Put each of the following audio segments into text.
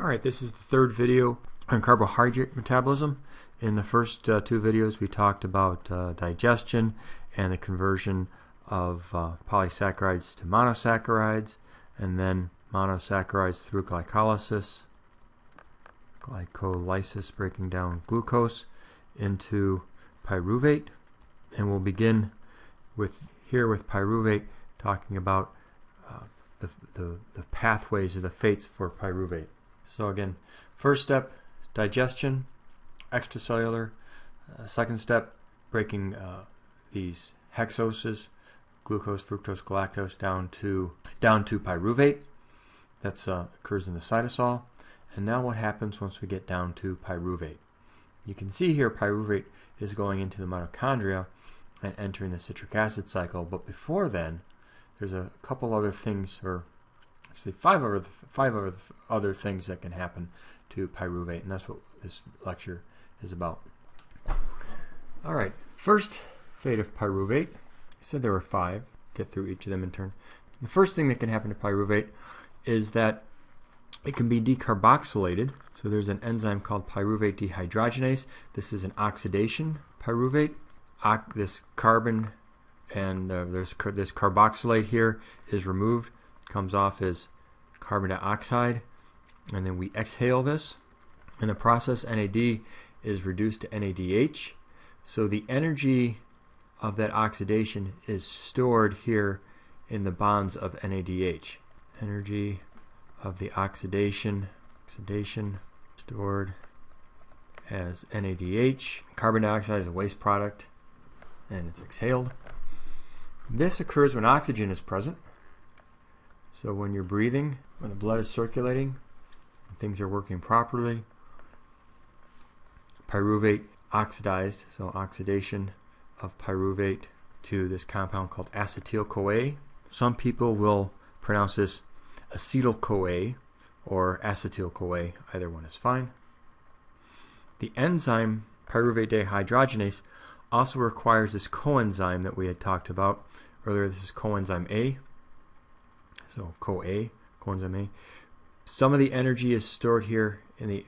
Alright, this is the third video on carbohydrate metabolism. In the first two videos we talked about digestion and the conversion of polysaccharides to monosaccharides, and then monosaccharides through glycolysis, breaking down glucose into pyruvate. And we'll begin with pyruvate, talking about the pathways or the fates for pyruvate. So again, first step, digestion, extracellular. Second step, breaking these hexoses, glucose, fructose, galactose, down to pyruvate. That occurs in the cytosol. And now what happens once we get down to pyruvate? You can see here pyruvate is going into the mitochondria and entering the citric acid cycle. But before then, there's a couple other things, or actually five other things that can happen to pyruvate, and that's what this lecture is about. All right, first fate of pyruvate. I said there were five. Get through each of them in turn. The first thing that can happen to pyruvate is that it can be decarboxylated. So there's an enzyme called pyruvate dehydrogenase. This is an oxidation pyruvate. This carbon and this carboxylate here is removed, comes off as carbon dioxide, and then we exhale this. In the process, NAD is reduced to NADH. So the energy of that oxidation is stored here in the bonds of NADH. Energy of the oxidation stored as NADH. Carbon dioxide is a waste product, and it's exhaled. This occurs when oxygen is present. So when you're breathing, when the blood is circulating, and things are working properly, pyruvate oxidized, so oxidation of pyruvate to this compound called acetyl-CoA. Some people will pronounce this acetyl-CoA or acetyl-CoA. Either one is fine. The enzyme pyruvate dehydrogenase also requires this coenzyme that we had talked about earlier. This is coenzyme A. So CoA, coenzyme A. Some of the energy is stored here in the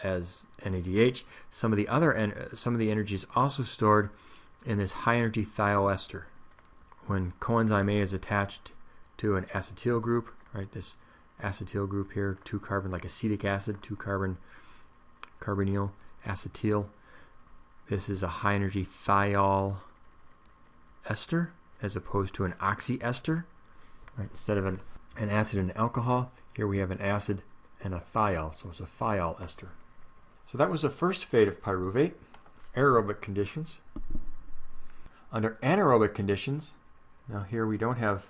as NADH. Some of the energy is also stored in this high energy thioester. When coenzyme A is attached to an acetyl group, right? This acetyl group here, 2 carbon, like acetic acid, 2 carbon, carbonyl, acetyl. This is a high energy thiol ester as opposed to an oxyester. Right? Instead of an acid and an alcohol, here we have an acid and a thiol, so it's a thiol ester. So that was the first fate of pyruvate, aerobic conditions. Under anaerobic conditions, now here we don't have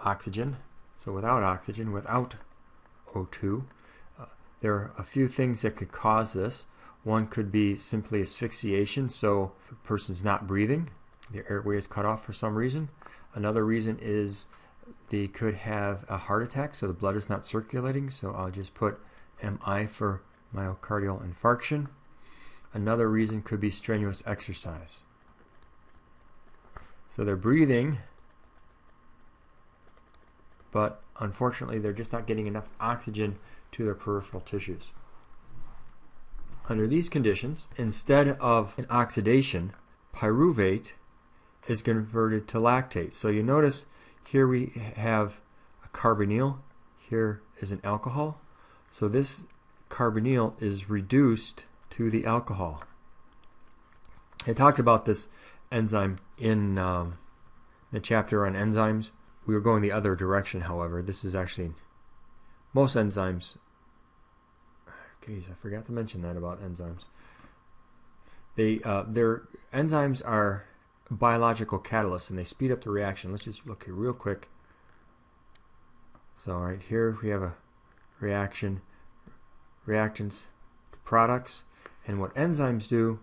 oxygen, so without oxygen, without O2, there are a few things that could cause this. One could be simply asphyxiation, so the person's not breathing, the airway is cut off for some reason. Another reason is they could have a heart attack, so the blood is not circulating, so I'll just put MI for myocardial infarction. Another reason could be strenuous exercise. So they're breathing, but unfortunately they're just not getting enough oxygen to their peripheral tissues. Under these conditions, instead of an oxidation, pyruvate is converted to lactate. So you notice here we have a carbonyl, here is an alcohol. So this carbonyl is reduced to the alcohol. I talked about this enzyme in the chapter on enzymes. We were going the other direction, however. This is actually, most enzymes, geez, I forgot to mention that about enzymes. Their enzymes are biological catalysts, and they speed up the reaction. Let's just look here real quick. So right here we have a reactions to products, and what enzymes do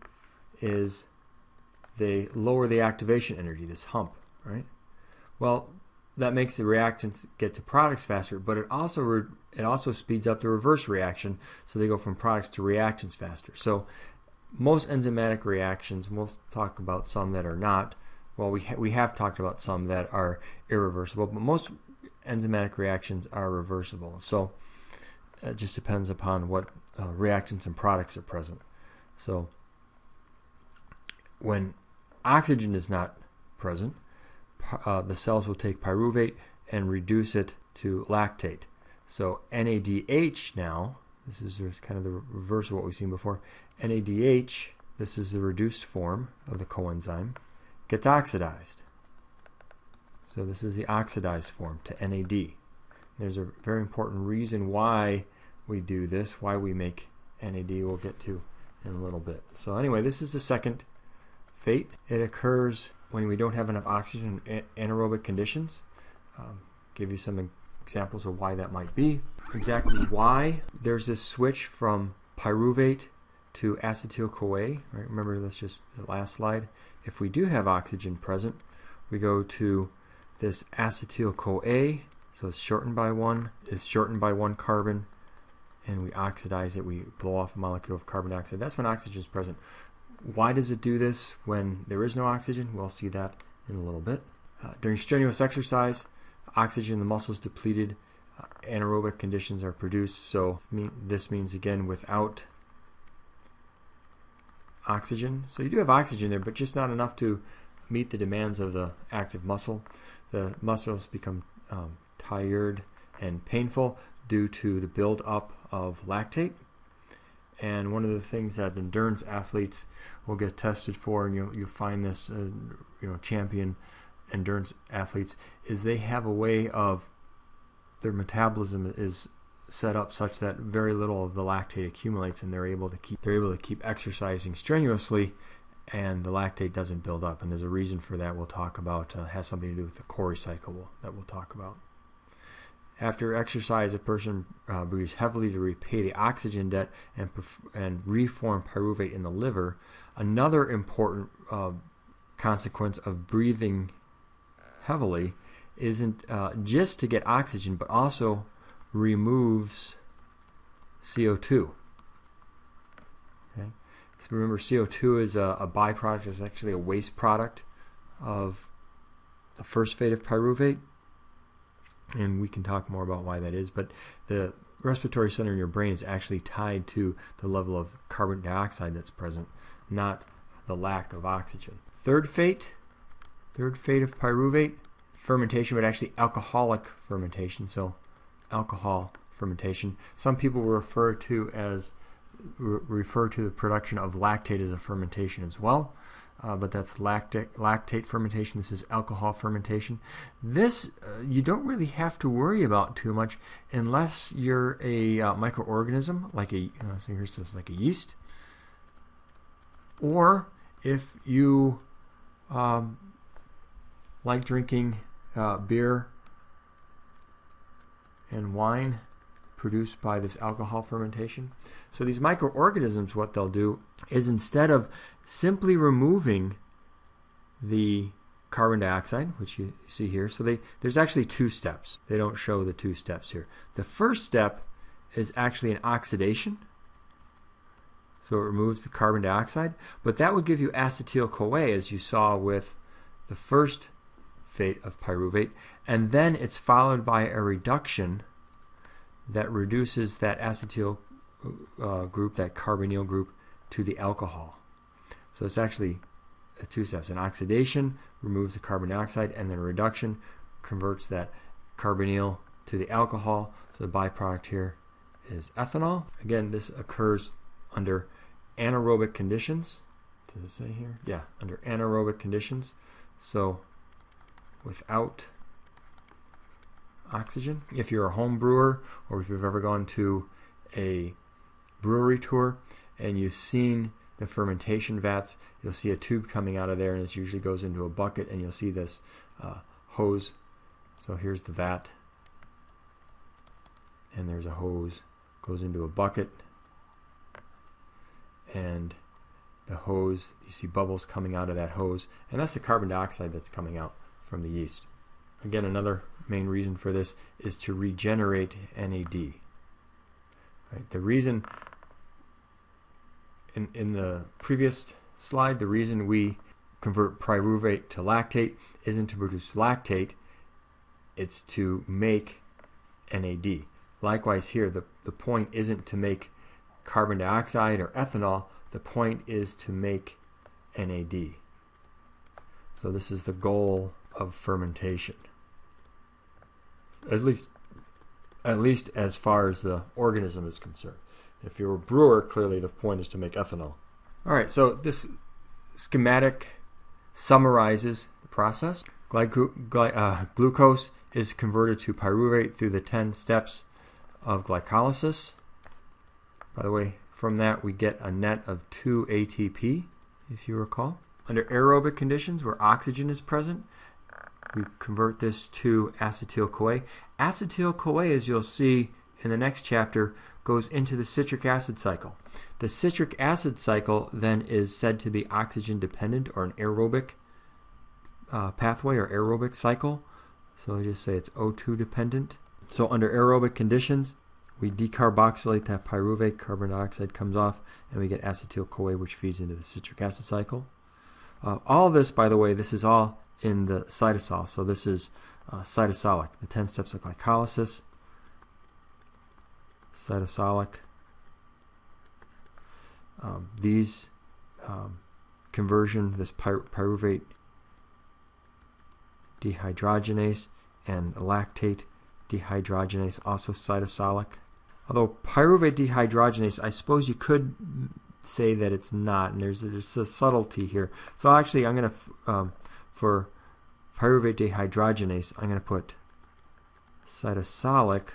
is they lower the activation energy, this hump, right? Well, that makes the reactants get to products faster, but it also speeds up the reverse reaction, so they go from products to reactants faster. So most enzymatic reactions, we'll talk about some that are not. Well, we have talked about some that are irreversible, but most enzymatic reactions are reversible. So It just depends upon what reactants and products are present. So when oxygen is not present, the cells will take pyruvate and reduce it to lactate. So NADH now, this is kind of the reverse of what we've seen before. NADH, this is the reduced form of the coenzyme, gets oxidized. So this is the oxidized form to NAD. There's a very important reason why we do this, why we make NAD, we'll get to in a little bit. So anyway, this is the second fate. It occurs when we don't have enough oxygen in anaerobic conditions. Give you some examples of why that might be. Exactly why there's this switch from pyruvate to acetyl-CoA. Right? Remember, that's just the last slide. If we do have oxygen present, we go to this acetyl-CoA. So it's shortened by one. It's shortened by one carbon, and we oxidize it. We blow off a molecule of carbon dioxide. That's when oxygen is present. Why does it do this when there is no oxygen? We'll see that in a little bit. During strenuous exercise, oxygen in the muscle is depleted. Anaerobic conditions are produced. So this means, again, without oxygen. So you do have oxygen there, but just not enough to meet the demands of the active muscle. The muscles become tired and painful due to the buildup of lactate. And one of the things that endurance athletes will get tested for, and you'll find this, champion endurance athletes, is they have a way of their metabolism is set up such that very little of the lactate accumulates, and they're able to keep exercising strenuously, and the lactate doesn't build up. And there's a reason for that. We'll talk about. Has something to do with the Cori cycle that we'll talk about. After exercise, a person breathes heavily to repay the oxygen debt and reform pyruvate in the liver. Another important consequence of breathing heavily isn't just to get oxygen, but also removes CO2. Okay? So remember, CO2 is a byproduct. It's actually a waste product of the first fate of pyruvate. And we can talk more about why that is, but the respiratory center in your brain is actually tied to the level of carbon dioxide that's present, not the lack of oxygen. Third fate of pyruvate, fermentation, but actually alcoholic fermentation, so alcohol fermentation. Some people refer to the production of lactate as a fermentation as well. But that's lactate fermentation. This is alcohol fermentation. This you don't really have to worry about too much unless you're a microorganism, like so here's this, like a yeast, or if you like drinking beer and wine produced by this alcohol fermentation. So these microorganisms, what they'll do is, instead of simply removing the carbon dioxide, which you see here, so there's actually two steps. They don't show the two steps here. The first step is actually an oxidation. So it removes the carbon dioxide, but that would give you acetyl-CoA, as you saw with the first fate of pyruvate, and then it's followed by a reduction that reduces that acetyl group, that carbonyl group, to the alcohol. So it's actually two steps. An oxidation removes the carbon dioxide, and then a reduction converts that carbonyl to the alcohol. So the byproduct here is ethanol. Again, this occurs under anaerobic conditions. Does it say here? Yeah, under anaerobic conditions. So without oxygen. If you're a home brewer, or if you've ever gone to a brewery tour and you've seen the fermentation vats, you'll see a tube coming out of there, and this usually goes into a bucket, and you'll see this hose. So here's the vat, and there's a hose, goes into a bucket, and the hose, you see bubbles coming out of that hose, and that's the carbon dioxide that's coming out from the yeast. Again, another main reason for this is to regenerate NAD. Right? The reason, in the previous slide, the reason we convert pyruvate to lactate isn't to produce lactate, it's to make NAD. likewise here, the point isn't to make carbon dioxide or ethanol. The point is to make NAD. So this is the goal of fermentation, at least as far as the organism is concerned. If you're a brewer, clearly the point is to make ethanol. All right, so this schematic summarizes the process. Glucose is converted to pyruvate through the 10 steps of glycolysis. By the way, from that we get a net of 2 ATP, if you recall. Under aerobic conditions where oxygen is present, we convert this to acetyl-CoA. Acetyl-CoA, as you'll see in the next chapter, goes into the citric acid cycle. The citric acid cycle then is said to be oxygen dependent, or an aerobic pathway or aerobic cycle. So I just say it's O2 dependent. So under aerobic conditions, we decarboxylate that pyruvate, carbon dioxide comes off, and we get acetyl-CoA, which feeds into the citric acid cycle. All this, by the way, this is all in the cytosol. So this is cytosolic, the 10 steps of glycolysis. Cytosolic. These conversion, this pyruvate dehydrogenase and lactate dehydrogenase, also cytosolic. Although pyruvate dehydrogenase, I suppose you could say that it's not, and there's a subtlety here. So actually, I'm going to, for pyruvate dehydrogenase, I'm going to put cytosolic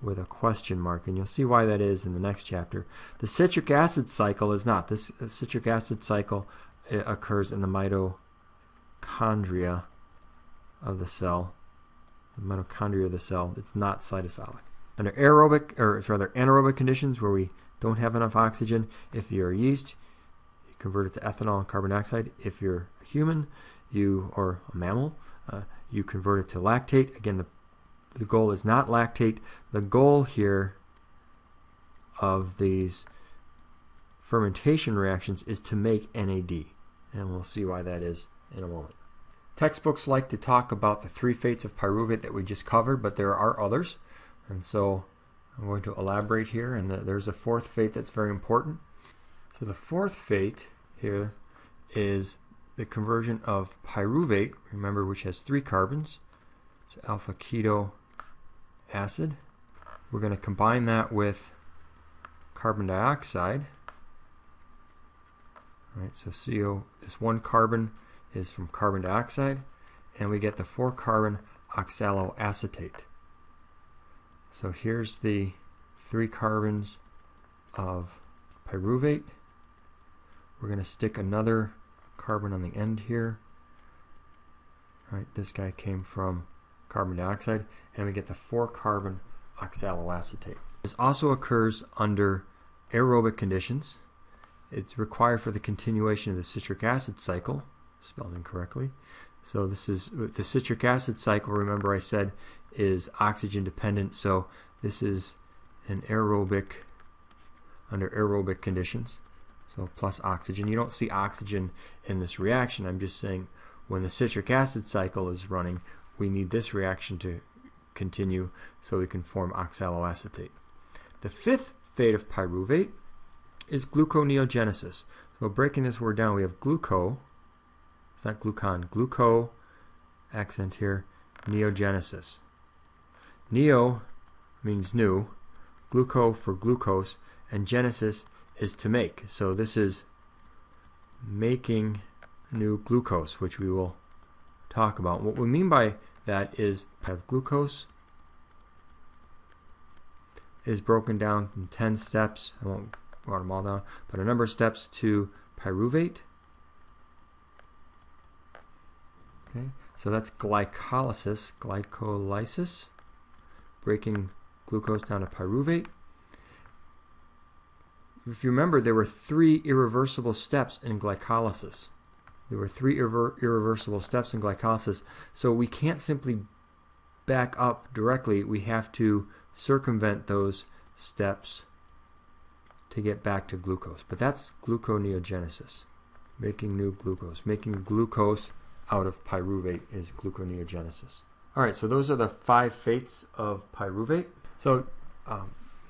with a question mark, and you'll see why that is in the next chapter. The citric acid cycle is not. This citric acid cycle occurs in the mitochondria of the cell. The mitochondria of the cell. It's not cytosolic. Under anaerobic conditions where we don't have enough oxygen, if you're a yeast, you convert it to ethanol and carbon dioxide. If you're a human, or a mammal, you convert it to lactate. Again, the goal is not lactate. The goal here of these fermentation reactions is to make NAD, and we'll see why that is in a moment. Textbooks like to talk about the 3 fates of pyruvate that we just covered, but there are others, and so I'm going to elaborate here, and there's a 4th fate that's very important. So the 4th fate here is the conversion of pyruvate, remember, which has 3 carbons, so alpha keto acid. We're going to combine that with carbon dioxide. All right, so CO, this 1 carbon is from carbon dioxide, and we get the 4 carbon oxaloacetate. So here's the 3 carbons of pyruvate. We're going to stick another carbon on the end here. All right, this guy came from carbon dioxide, and we get the 4 carbon oxaloacetate. This also occurs under aerobic conditions. It's required for the continuation of the citric acid cycle, spelled incorrectly. So this is the citric acid cycle, remember I said, is oxygen dependent, so this is an aerobic, under aerobic conditions, so plus oxygen. You don't see oxygen in this reaction. I'm just saying when the citric acid cycle is running, we need this reaction to continue so we can form oxaloacetate. The 5th fate of pyruvate is gluconeogenesis. So breaking this word down, we have gluco, it's not glucon, gluco, accent here, neogenesis. Neo means new, gluco for glucose, and genesis is to make. So this is making new glucose, which we will talk about. What we mean by that is have glucose is broken down from 10 steps. I won't write them all down, but a number of steps to pyruvate. Okay, so that's glycolysis, breaking glucose down to pyruvate. If you remember, there were 3 irreversible steps in glycolysis. There were 3 irreversible steps in glycolysis, so we can't simply back up directly. We have to circumvent those steps to get back to glucose. But that's gluconeogenesis, making new glucose. Making glucose out of pyruvate is gluconeogenesis. All right, so those are the 5 fates of pyruvate. So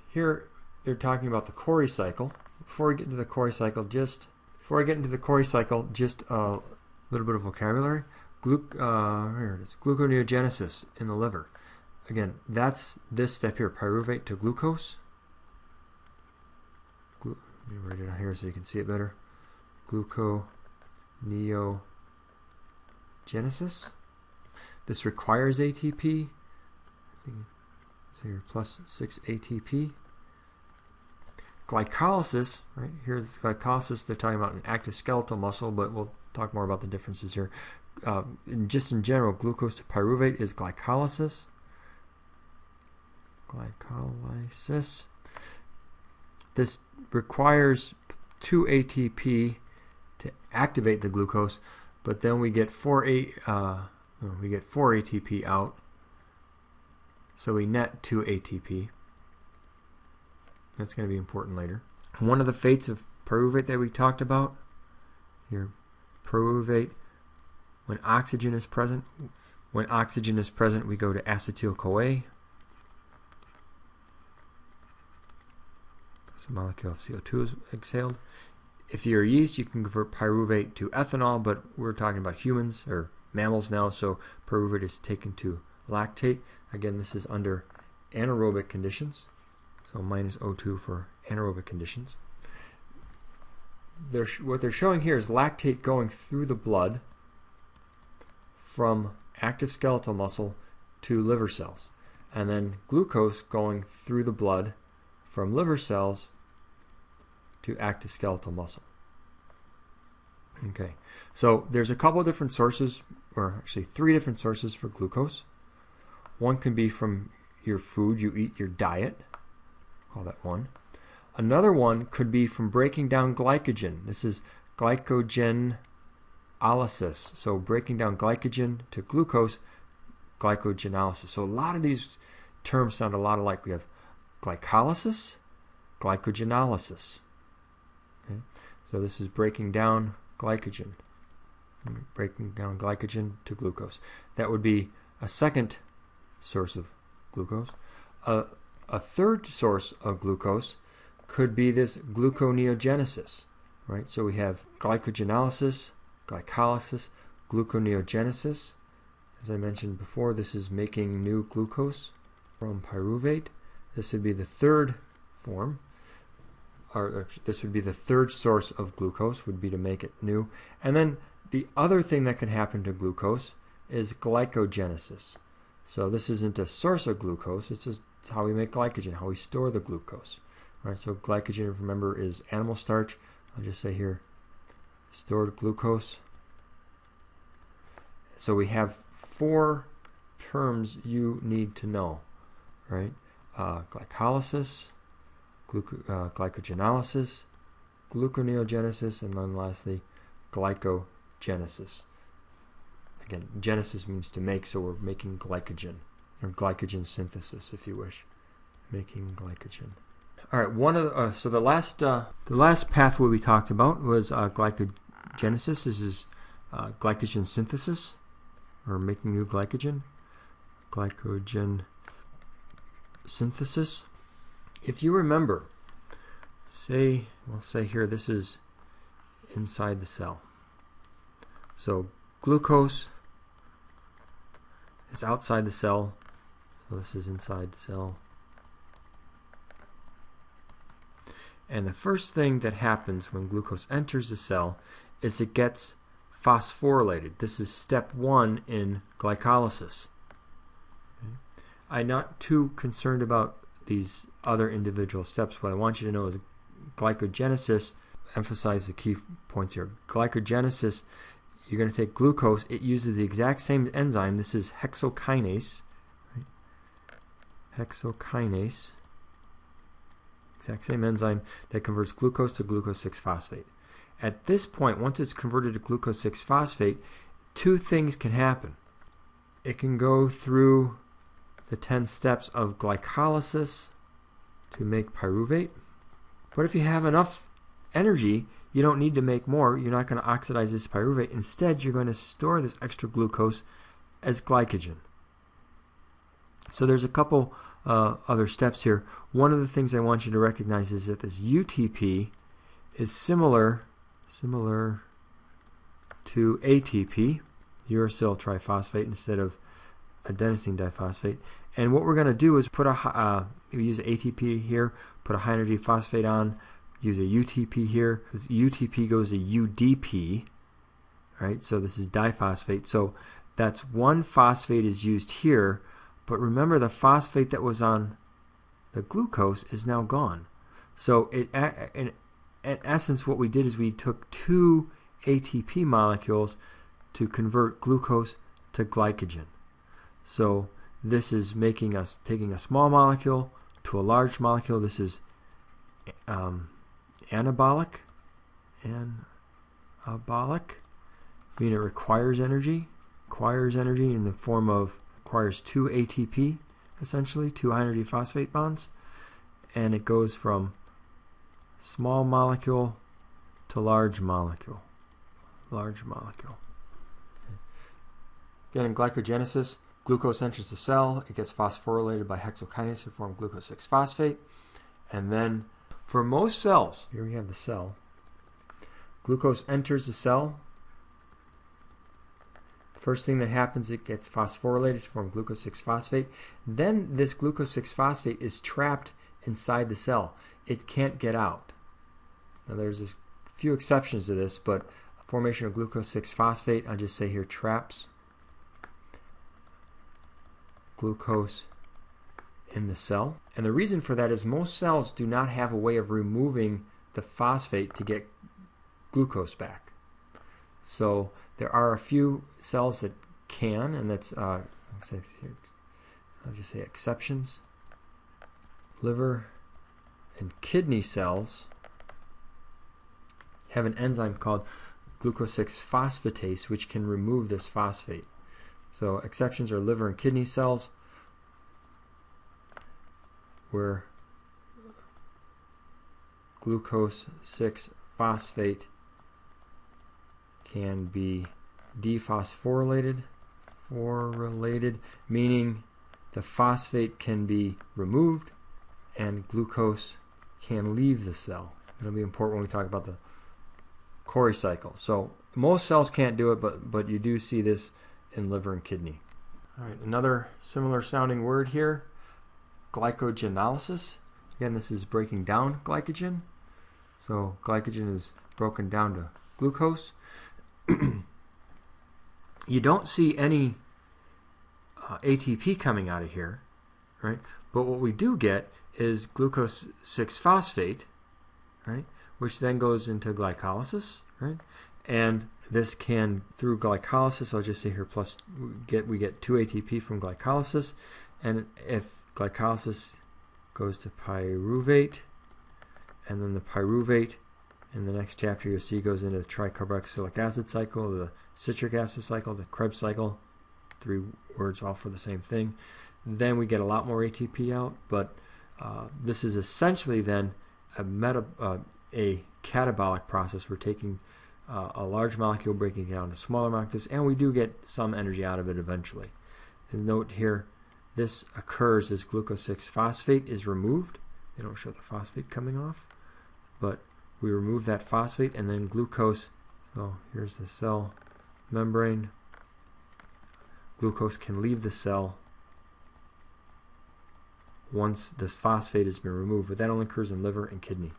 Here they're talking about the Cori cycle. Before we get into the Cori cycle, just a little bit of vocabulary. Here it is. Gluconeogenesis in the liver. Again, that's this step here, pyruvate to glucose. Let me write it out here so you can see it better. Gluconeogenesis. This requires ATP. I think it's here, plus 6 ATP. Glycolysis, right? Here's glycolysis. They're talking about an active skeletal muscle, but we'll talk more about the differences here. Just in general, glucose to pyruvate is glycolysis. Glycolysis. This requires 2 ATP to activate the glucose, but then we get 4 ATP out, so we net 2 ATP. That's going to be important later. One of the fates of pyruvate that we talked about here, pyruvate, when oxygen is present, we go to acetyl-CoA. So a molecule of CO2 is exhaled. If you're a yeast, you can convert pyruvate to ethanol, but we're talking about humans or mammals now, so pyruvate is taken to lactate. Again, this is under anaerobic conditions, so minus O2 for anaerobic conditions. What they're showing here is lactate going through the blood from active skeletal muscle to liver cells, and then glucose going through the blood from liver cells to active skeletal muscle. Okay, so there's a couple of different sources, or actually 3 different sources for glucose. One can be from your food you eat, your diet. Call that one. Another one could be from breaking down glycogen. This is glycogenolysis. So breaking down glycogen to glucose, glycogenolysis. So a lot of these terms sound a lot alike. We have glycolysis, glycogenolysis. Okay? So this is breaking down glycogen. Breaking down glycogen to glucose. That would be a second source of glucose. A third source of glucose could be this gluconeogenesis, right? So we have glycogenolysis, glycolysis, gluconeogenesis. As I mentioned before, this is making new glucose from pyruvate. This would be the third form, or this would be the third source of glucose, would be to make it new. And then the other thing that can happen to glucose is glycogenesis. So this isn't a source of glucose, it's just how we make glycogen, how we store the glucose. Right, so glycogen, remember, is animal starch. I'll just say here, stored glucose. So we have 4 terms you need to know, right? Glycolysis, glycogenolysis, gluconeogenesis, and then lastly, glycogenesis. Again, genesis means to make, so we're making glycogen, or glycogen synthesis, if you wish, making glycogen. All right, so the last pathway we talked about was glycogenesis. This is glycogen synthesis, or making new glycogen. Glycogen synthesis. If you remember, we'll say here this is inside the cell. So glucose is outside the cell, so this is inside the cell. And the first thing that happens when glucose enters the cell is it gets phosphorylated. This is step 1 in glycolysis. Okay. I'm not too concerned about these other individual steps. What I want you to know is glycogenesis, emphasize the key points here. Glycogenesis, you're going to take glucose, it uses the exact same enzyme. This is hexokinase. Right? Hexokinase. Exact same enzyme that converts glucose to glucose 6-phosphate. At this point, once it's converted to glucose 6-phosphate, 2 things can happen. It can go through the 10 steps of glycolysis to make pyruvate. But if you have enough energy, you don't need to make more. You're not going to oxidize this pyruvate. Instead, you're going to store this extra glucose as glycogen. So there's a couple other steps here. One of the things I want you to recognize is that this UTP is similar to ATP, uracil triphosphate, instead of adenosine diphosphate. And what we're going to do is put we use ATP here, put a high energy phosphate on, use a UTP here. This UTP goes to UDP, right? So this is diphosphate. So that's one phosphate is used here, but remember the phosphate that was on the glucose is now gone. So in essence, what we did is we took two ATP molecules to convert glucose to glycogen. So this is making us taking a small molecule to a large molecule. This is anabolic, meaning it requires energy in the form of, requires 2 ATP, essentially, 2 high energy phosphate bonds, and it goes from small molecule to large molecule. Again, in glycogenesis, glucose enters the cell, it gets phosphorylated by hexokinase to form glucose 6-phosphate, and then for most cells, here we have the cell, glucose enters the cell. First thing that happens, it gets phosphorylated to form glucose 6-phosphate. Then this glucose 6-phosphate is trapped inside the cell. It can't get out. Now there's a few exceptions to this, but formation of glucose 6-phosphate, I'll just say here, traps glucose in the cell. And the reason for that is most cells do not have a way of removing the phosphate to get glucose back. So there are a few cells that can, and that's I'll just say exceptions. Liver and kidney cells have an enzyme called glucose 6-phosphatase, which can remove this phosphate. So exceptions are liver and kidney cells, where glucose 6-phosphate can be dephosphorylated, meaning the phosphate can be removed and glucose can leave the cell. It'll be important when we talk about the Cori cycle. So most cells can't do it, but you do see this in liver and kidney. All right, another similar sounding word here, glycogenolysis. Again, this is breaking down glycogen. So glycogen is broken down to glucose. You don't see any ATP coming out of here, right? But what we do get is glucose 6-phosphate, right? Which then goes into glycolysis, right? And this can, through glycolysis, I'll just say here, plus we get 2 ATP from glycolysis, and if glycolysis goes to pyruvate, and then the pyruvate in the next chapter you'll see goes into the tricarboxylic acid cycle, the citric acid cycle, the Krebs cycle, 3 words all for the same thing. Then we get a lot more ATP out, but this is essentially then a catabolic process. We're taking a large molecule, breaking it down to smaller molecules, and we do get some energy out of it eventually. And note here, this occurs as glucose 6-phosphate is removed. They don't show the phosphate coming off, but we remove that phosphate, and then glucose, so here's the cell membrane. Glucose can leave the cell once this phosphate has been removed, but that only occurs in liver and kidney.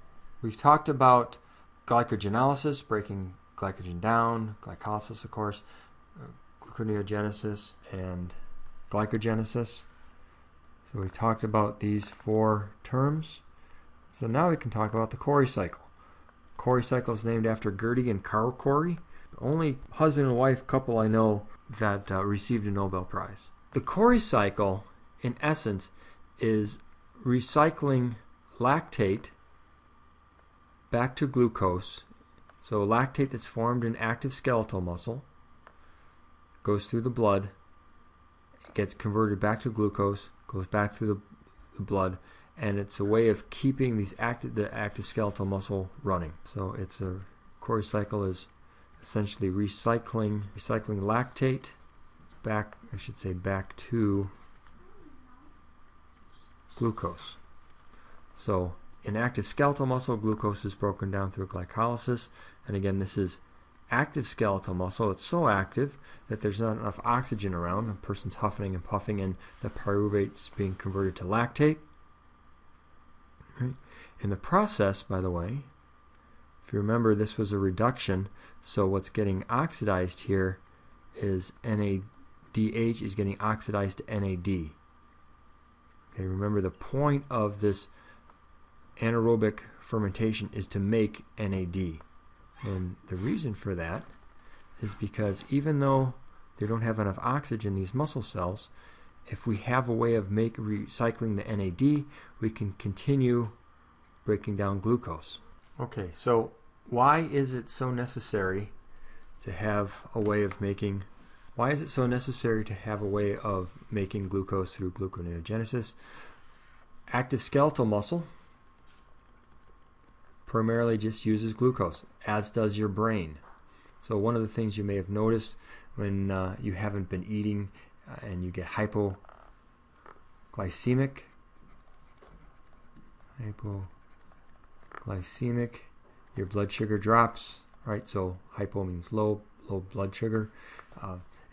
We've talked about glycogenolysis, breaking glycogen down, glycolysis, of course, gluconeogenesis, and glycogenesis. So we talked about these 4 terms. So now we can talk about the Cori cycle. Cori cycle is named after Gertie and Carl Cori, the only husband and wife couple I know that received a Nobel Prize. The Cori cycle, in essence, is recycling lactate back to glucose. So lactate that's formed in active skeletal muscle goes through the blood, gets converted back to glucose, goes back through the blood, and it's a way of keeping the active skeletal muscle running. So it's a Cori cycle is essentially recycling lactate back to glucose. So in active skeletal muscle, glucose is broken down through glycolysis, and again, this is active skeletal muscle. It's so active that there's not enough oxygen around. A person's huffing and puffing, and the pyruvate is being converted to lactate. Right. In the process, by the way, if you remember, this was a reduction, so what's getting oxidized here is NADH is getting oxidized to NAD. Okay, remember the point of this anaerobic fermentation is to make NAD. And the reason for that is because even though they don't have enough oxygen, these muscle cells, if we have a way of recycling the NAD, we can continue breaking down glucose. Okay, so why is it so necessary to have a way of making glucose through gluconeogenesis? Active skeletal muscle primarily just uses glucose, as does your brain. So one of the things you may have noticed when you haven't been eating and you get hypoglycemic, your blood sugar drops, right? So hypo means low blood sugar.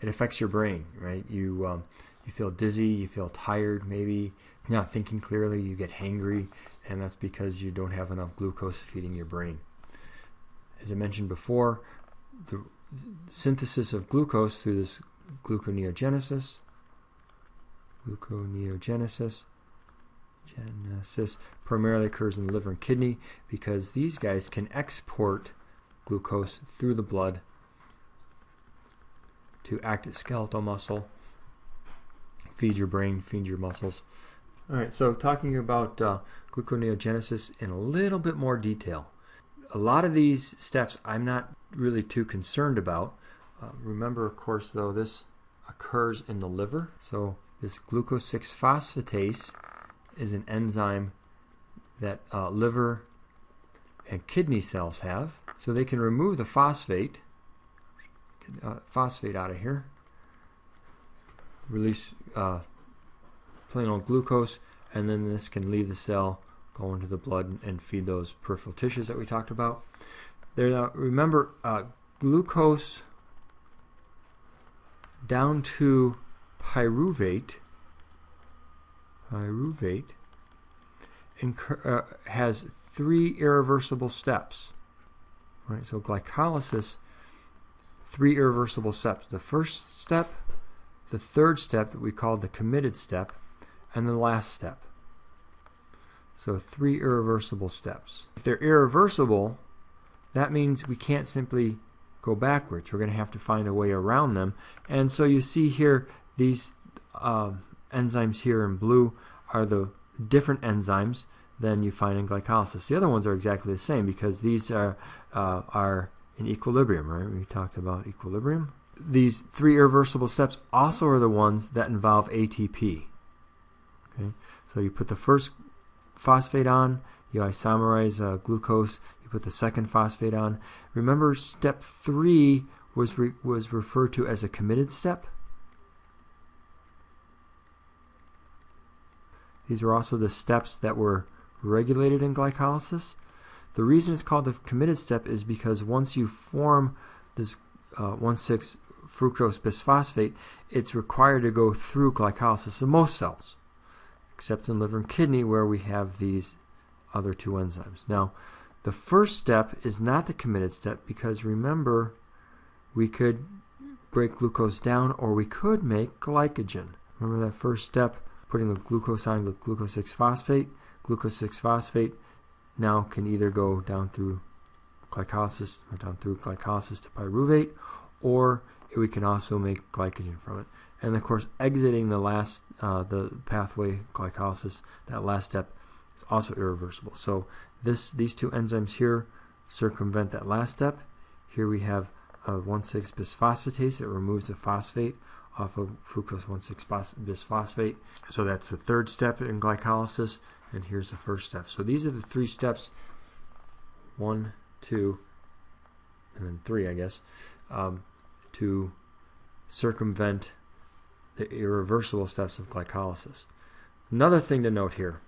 It affects your brain, right? You feel dizzy, you feel tired, maybe not thinking clearly, you get hangry, and that's because you don't have enough glucose feeding your brain. As I mentioned before, the synthesis of glucose through this gluconeogenesis primarily occurs in the liver and kidney, because these guys can export glucose through the blood to active skeletal muscle, feed your brain, feed your muscles. Alright, so talking about gluconeogenesis in a little bit more detail. A lot of these steps I'm not really too concerned about. Remember, of course, though, this occurs in the liver. So this glucose 6-phosphatase is an enzyme that liver and kidney cells have. So they can remove the phosphate out of here, release plain old glucose, and then this can leave the cell, go into the blood, and feed those peripheral tissues that we talked about. There, remember, glucose down to pyruvate has 3 irreversible steps. Right, so glycolysis, 3 irreversible steps. The first step, the third step that we call the committed step, and the last step. So 3 irreversible steps. If they're irreversible, that means we can't simply go backwards. We're going to have to find a way around them. And so you see here, these enzymes here in blue are the different enzymes than you find in glycolysis. The other ones are exactly the same because these are in equilibrium, right? We talked about equilibrium. These 3 irreversible steps also are the ones that involve ATP. Okay, so you put the first phosphate on, you isomerize glucose, you put the second phosphate on. Remember, step 3 was referred to as a committed step. These were also the steps that were regulated in glycolysis. The reason it's called the committed step is because once you form this 1,6-fructose bisphosphate, it's required to go through glycolysis in most cells, except in liver and kidney where we have these other 2 enzymes. Now, the first step is not the committed step because remember, we could break glucose down or we could make glycogen. Remember that first step, putting the glucose on the glucose 6-phosphate. Glucose 6-phosphate now can either go down through glycolysis to pyruvate, or we can also make glycogen from it. And of course, exiting the pathway glycolysis, that last step, is also irreversible. So these 2 enzymes here circumvent that last step. Here we have a 1,6-bisphosphatase. It removes the phosphate off of fructose 1,6-bisphosphate. So that's the third step in glycolysis, and here's the first step. So these are the 3 steps, 1, 2, and then 3, I guess, to circumvent the irreversible steps of glycolysis. Another thing to note here,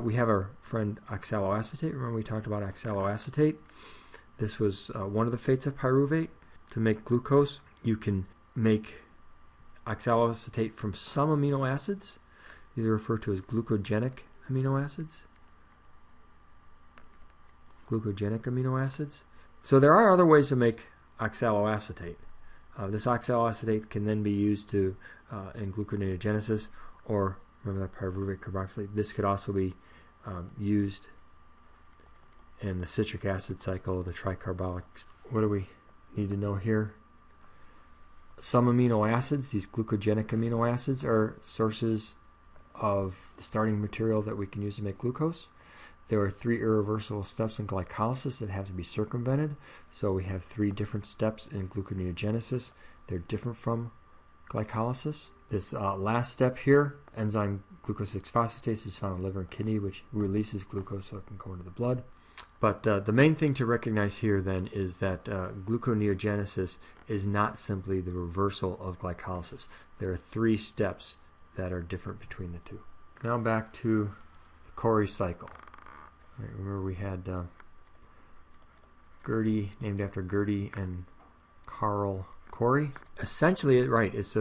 we have our friend oxaloacetate. Remember we talked about oxaloacetate? This was one of the fates of pyruvate. To make glucose, you can make oxaloacetate from some amino acids. These are referred to as glucogenic amino acids. Glucogenic amino acids. So there are other ways to make oxaloacetate. This oxaloacetate can then be used to in gluconeogenesis, or remember that pyruvate carboxylate. This could also be used in the citric acid cycle, the tricarbolic. What do we need to know here? Some amino acids, these glucogenic amino acids, are sources of the starting material that we can use to make glucose. There are 3 irreversible steps in glycolysis that have to be circumvented. So we have 3 different steps in gluconeogenesis. They're different from glycolysis. This last step here, enzyme glucose 6-phosphatase, is found in liver and kidney, which releases glucose so it can go into the blood. But the main thing to recognize here then is that gluconeogenesis is not simply the reversal of glycolysis. There are 3 steps that are different between the two. Now back to the Cori cycle. Right, remember we had Gertie, named after Gertie and Carl Cori. Essentially, right, it's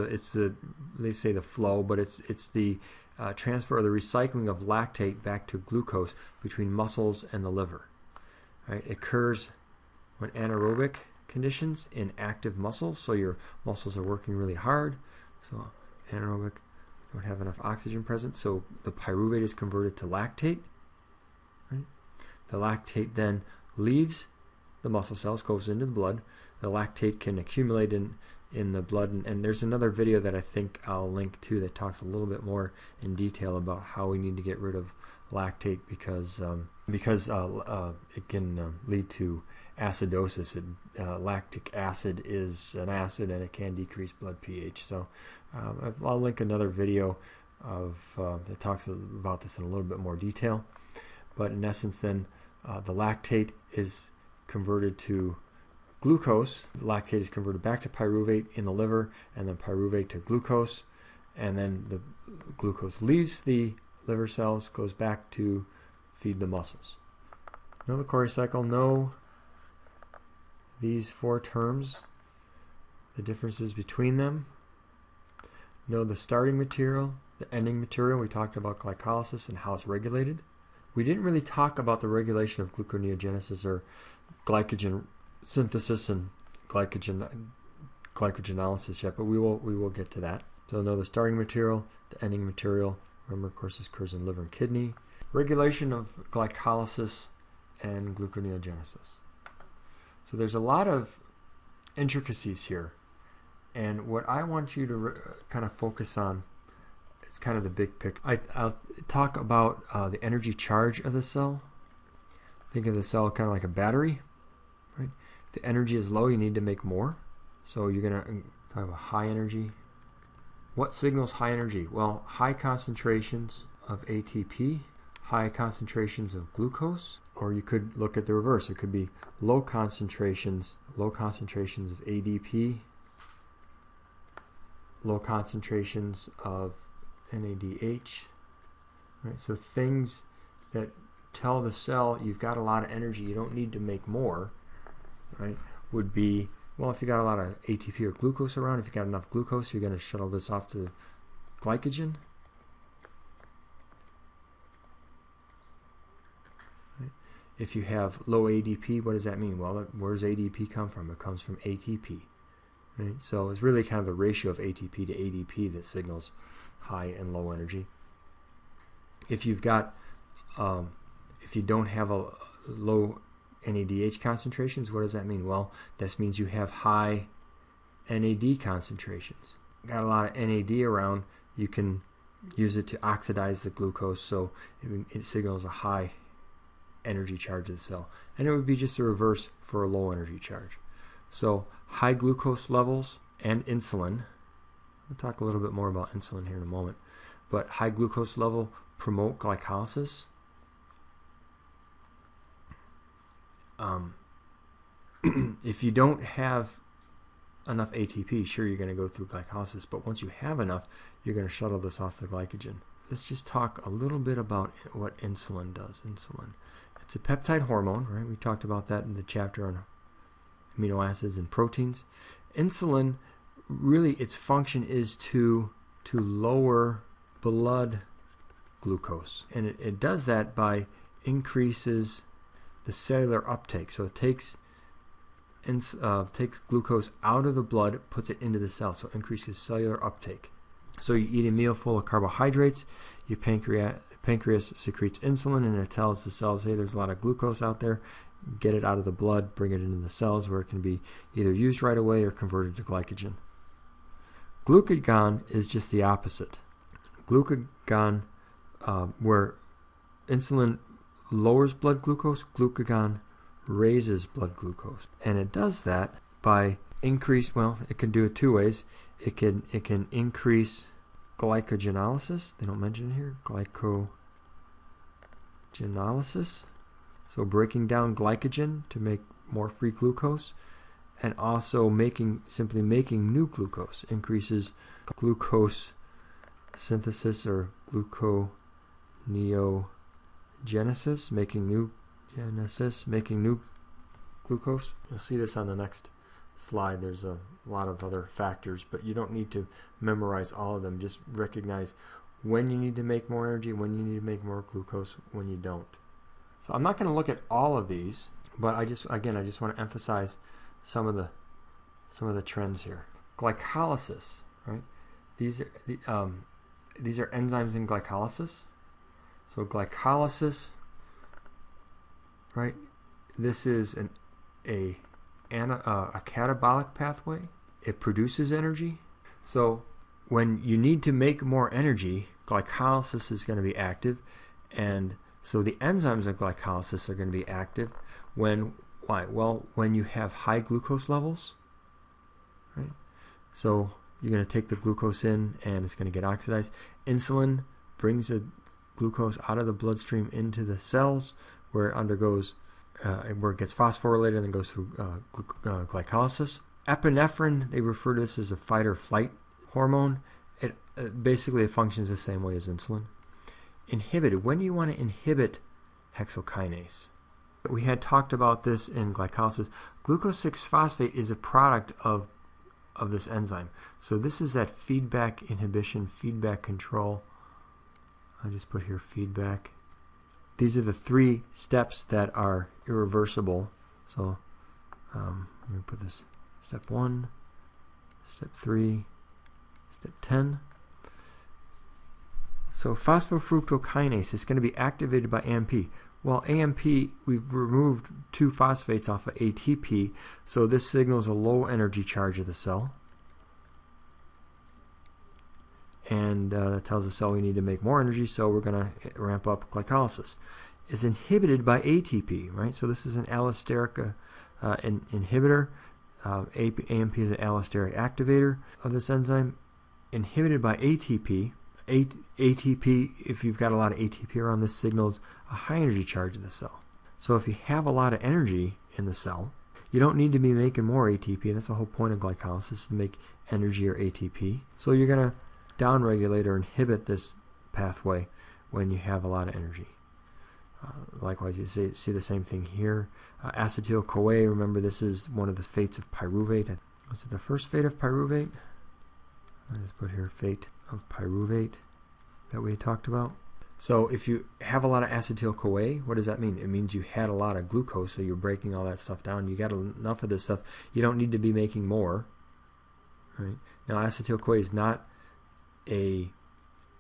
they say the flow, but it's the transfer or the recycling of lactate back to glucose between muscles and the liver. Right, it occurs when anaerobic conditions in active muscles, so your muscles are working really hard. So anaerobic, don't have enough oxygen present, so the pyruvate is converted to lactate. Right? The lactate then leaves the muscle cells, goes into the blood. The lactate can accumulate in the blood, and there's another video that I think I'll link to that talks a little bit more in detail about how we need to get rid of lactate because it can lead to acidosis. Lactic acid is an acid and it can decrease blood pH. So I'll link another video that talks about this in a little bit more detail. But in essence then the lactate is converted to glucose. The lactate is converted back to pyruvate in the liver, and then pyruvate to glucose, and then the glucose leaves the liver cells, goes back to feed the muscles. Know the Cori cycle, know these 4 terms, the differences between them. Know the starting material, the ending material. We talked about glycolysis and how it's regulated. We didn't really talk about the regulation of gluconeogenesis or glycogen synthesis and glycogenolysis yet, but we will get to that. So know the starting material, the ending material. Remember, of course, this occurs in liver and kidney. Regulation of glycolysis and gluconeogenesis. So there's a lot of intricacies here, and what I want you to kind of focus on is kind of the big picture. I'll talk about the energy charge of the cell. Think of the cell kind of like a battery, right? If the energy is low, you need to make more. So you're going to talk about high energy. What signals high energy? Well, high concentrations of ATP, high concentrations of glucose, or you could look at the reverse. It could be low concentrations of ADP, low concentrations of NADH. Right? So things that tell the cell you've got a lot of energy, you don't need to make more, right, would be, well, if you got a lot of ATP or glucose around, if you got enough glucose, you're going to shuttle this off to glycogen. Right? If you have low ADP, what does that mean? Well, where does ADP come from? It comes from ATP. Right? So it's really kind of the ratio of ATP to ADP that signals high and low energy. If you've got, if you don't have a low NADH concentrations, what does that mean? Well, this means you have high NAD concentrations. Got a lot of NAD around, you can use it to oxidize the glucose, so it signals a high energy charge of the cell. And it would be just the reverse for a low energy charge. So high glucose levels and insulin, we'll talk a little bit more about insulin here in a moment, but high glucose level promote glycolysis. If you don't have enough ATP, sure, you're going to go through glycolysis, but once you have enough, you're going to shuttle this off the glycogen. let's just talk a little bit about what insulin does. Insulin, it's a peptide hormone, right? We talked about that in the chapter on amino acids and proteins. Insulin, really its function is to lower blood glucose, and it does that by increases the cellular uptake. So it takes glucose out of the blood, puts it into the cell, so it increases cellular uptake. So you eat a meal full of carbohydrates, your pancreas secretes insulin, and it tells the cells, hey, there's a lot of glucose out there, get it out of the blood, bring it into the cells where it can be either used right away or converted to glycogen. Glucagon is just the opposite. Glucagon, where insulin lowers blood glucose, glucagon raises blood glucose. And it does that by it can do it two ways. It can increase glycogenolysis. They don't mention it here. Glycogenolysis. So breaking down glycogen to make more free glucose, and also simply making new glucose increases glucose synthesis or gluconeogenesis, making new glucose. You'll see this on the next slide. There's a lot of other factors, but you don't need to memorize all of them. Just recognize when you need to make more energy, when you need to make more glucose, when you don't. So I'm not going to look at all of these, but I just want to emphasize some of the trends here. Glycolysis, right? These are enzymes in glycolysis. So glycolysis, right? This is a catabolic pathway. It produces energy. So when you need to make more energy, glycolysis is going to be active, and so the enzymes of glycolysis are going to be active. Why? Well, when you have high glucose levels, right? So you're going to take the glucose in, and it's going to get oxidized. Insulin brings the glucose out of the bloodstream into the cells, where it undergoes, where it gets phosphorylated and then goes through glycolysis. Epinephrine, they refer to this as a fight or flight hormone. It basically functions the same way as insulin. Inhibited. When do you want to inhibit hexokinase? We had talked about this in glycolysis. Glucose 6-phosphate is a product of this enzyme. So this is that feedback inhibition, feedback control. I just put here feedback. These are the 3 steps that are irreversible. So let me put this step 1, step 3, step 10. So phosphofructokinase is going to be activated by AMP. Well, AMP, we've removed 2 phosphates off of ATP, so this signals a low energy charge of the cell. And that tells the cell we need to make more energy, so we're going to ramp up glycolysis. It's inhibited by ATP, right? So this is an allosteric inhibitor. AMP is an allosteric activator of this enzyme. Inhibited by ATP. ATP, if you've got a lot of ATP around, this signals a high energy charge of the cell. So if you have a lot of energy in the cell, you don't need to be making more ATP, and that's the whole point of glycolysis, to make energy or ATP. So you're going to downregulate or inhibit this pathway when you have a lot of energy. Likewise, you see the same thing here. Acetyl-CoA, remember this is one of the fates of pyruvate. Was it the first fate of pyruvate? I just put here fate of pyruvate that we talked about. So if you have a lot of acetyl-CoA, what does that mean? It means you had a lot of glucose, so you're breaking all that stuff down. You got enough of this stuff. You don't need to be making more. Right? Now, acetyl-CoA is not a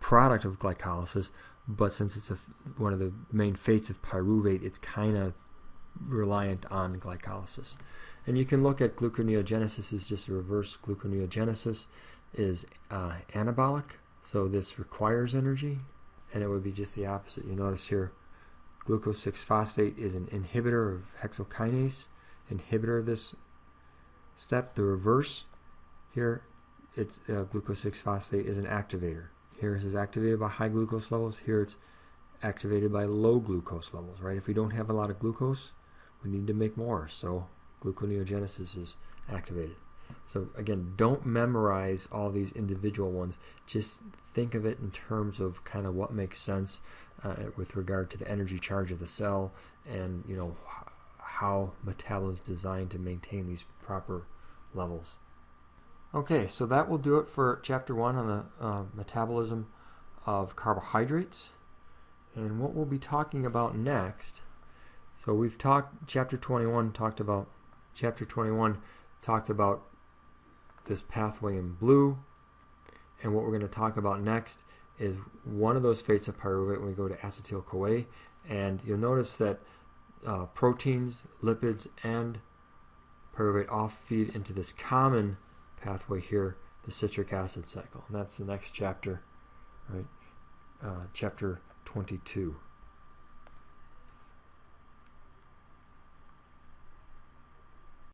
product of glycolysis, but since it's one of the main fates of pyruvate, it's kind of reliant on glycolysis. And you can look at gluconeogenesis as just a reverse. Gluconeogenesis is anabolic, so this requires energy, and it would be just the opposite. You notice here glucose 6-phosphate is an inhibitor of hexokinase, inhibitor of this step. The reverse here, it's glucose 6-phosphate is an activator. Here it is activated by high glucose levels. Here it's activated by low glucose levels, right? If we don't have a lot of glucose, we need to make more, so gluconeogenesis is activated. So again, don't memorize all these individual ones. Just think of it in terms of kind of what makes sense with regard to the energy charge of the cell, and how metabolism is designed to maintain these proper levels. Okay, so that will do it for Chapter 1 on the metabolism of carbohydrates. And what we'll be talking about next, so we've talked, Chapter 21 talked about this pathway in blue, and what we're going to talk about next is one of those fates of pyruvate when we go to acetyl-CoA. And you'll notice that proteins, lipids, and pyruvate all feed into this common pathway here, the citric acid cycle. And that's the next chapter, right? Chapter 22.